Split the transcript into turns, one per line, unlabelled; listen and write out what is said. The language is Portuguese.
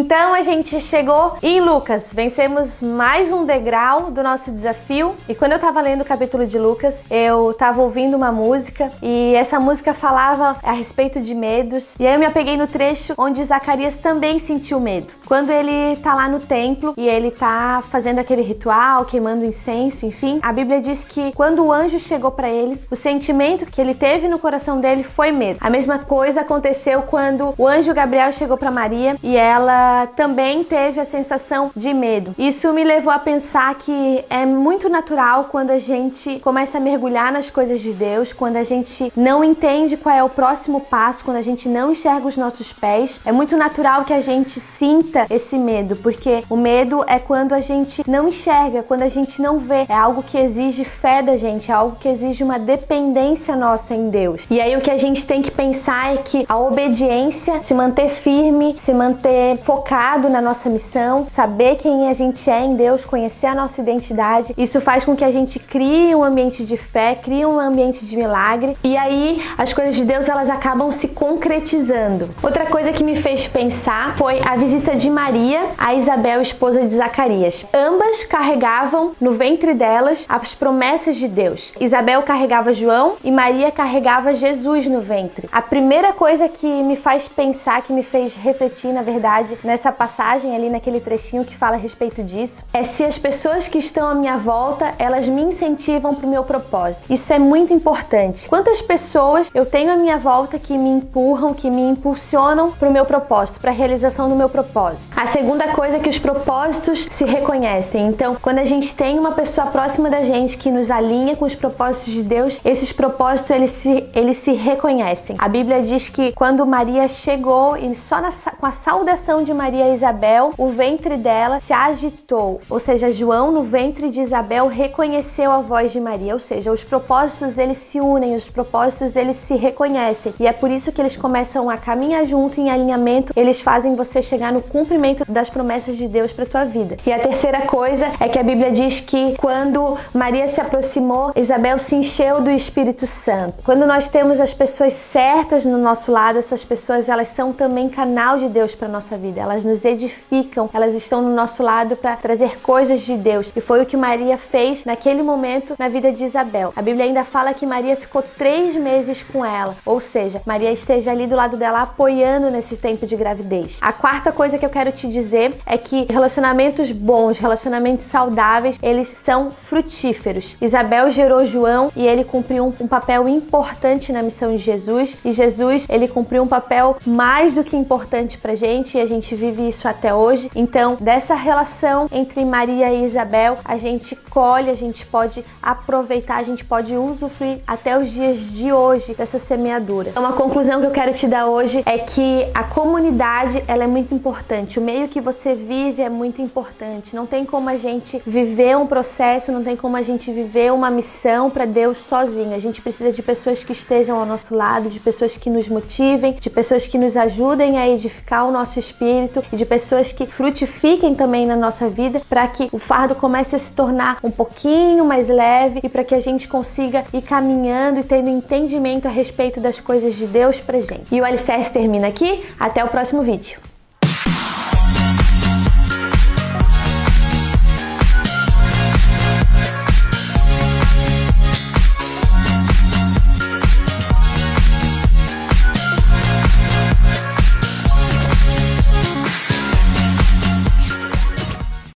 Então a gente chegou em Lucas, vencemos mais um degrau do nosso desafio. E quando eu tava lendo o capítulo de Lucas, eu tava ouvindo uma música e essa música falava a respeito de medos. E aí eu me apeguei no trecho onde Zacarias também sentiu medo. Quando ele tá lá no templo e ele tá fazendo aquele ritual, queimando incenso, enfim, a Bíblia diz que quando o anjo chegou para ele, o sentimento que ele teve no coração dele foi medo. A mesma coisa aconteceu quando o anjo Gabriel chegou para Maria e ela também teve a sensação de medo. Isso me levou a pensar que é muito natural quando a gente começa a mergulhar nas coisas de Deus, quando a gente não entende qual é o próximo passo, quando a gente não enxerga os nossos pés. É muito natural que a gente sinta esse medo, porque o medo é quando a gente não enxerga, quando a gente não vê. É algo que exige fé da gente, é algo que exige uma dependência nossa em Deus. E aí o que a gente tem que pensar é que a obediência, se manter firme, se manter focado na nossa missão, saber quem a gente é em Deus, conhecer a nossa identidade, isso faz com que a gente crie um ambiente de fé, crie um ambiente de milagre, e aí as coisas de Deus elas acabam se concretizando. Outra coisa que me fez pensar foi a visita de Maria a Isabel, esposa de Zacarias. Ambas carregavam no ventre delas as promessas de Deus. Isabel carregava João e Maria carregava Jesus no ventre. A primeira coisa que me faz pensar, que me fez refletir, na verdade, nessa passagem ali, naquele trechinho que fala a respeito disso, é se as pessoas que estão à minha volta, elas me incentivam para o meu propósito. Isso é muito importante. Quantas pessoas eu tenho à minha volta que me empurram, que me impulsionam para o meu propósito, para a realização do meu propósito. A segunda coisa é que os propósitos se reconhecem. Então, quando a gente tem uma pessoa próxima da gente que nos alinha com os propósitos de Deus, esses propósitos eles se reconhecem. A Bíblia diz que quando Maria chegou, e só com a saudação de Maria a Isabel, o ventre dela se agitou. Ou seja, João no ventre de Isabel reconheceu a voz de Maria. Ou seja, os propósitos eles se unem, os propósitos eles se reconhecem. E é por isso que eles começam a caminhar junto em alinhamento, eles fazem você chegar no cumprimento das promessas de Deus para tua vida. E a terceira coisa é que a Bíblia diz que quando Maria se aproximou, Isabel se encheu do Espírito Santo. Quando nós temos as pessoas certas no nosso lado, essas pessoas elas são também canal de Deus para nossa vida. Elas nos edificam, elas estão no nosso lado para trazer coisas de Deus. E foi o que Maria fez naquele momento na vida de Isabel. A Bíblia ainda fala que Maria ficou 3 meses com ela. Ou seja, Maria esteve ali do lado dela apoiando nesse tempo de gravidez. A quarta coisa que eu quero te dizer é que relacionamentos bons, relacionamentos saudáveis, eles são frutíferos. Isabel gerou João e ele cumpriu um papel importante na missão de Jesus. E Jesus, ele cumpriu um papel mais do que importante pra gente e a gente vive isso até hoje. Então, dessa relação entre Maria e Isabel, a gente colhe, a gente pode aproveitar, a gente pode usufruir até os dias de hoje dessa semeadura. Então, uma conclusão que eu quero te dar hoje é que a comunidade, ela é muito importante. O meio que você vive é muito importante. Não tem como a gente viver um processo, não tem como a gente viver uma missão para Deus sozinho. A gente precisa de pessoas que estejam ao nosso lado, de pessoas que nos motivem, de pessoas que nos ajudem a edificar o nosso espírito e de pessoas que frutifiquem também na nossa vida para que o fardo comece a se tornar um pouquinho mais leve e para que a gente consiga ir caminhando e tendo entendimento a respeito das coisas de Deus pra gente. E o Alicerce termina aqui. Até o próximo vídeo.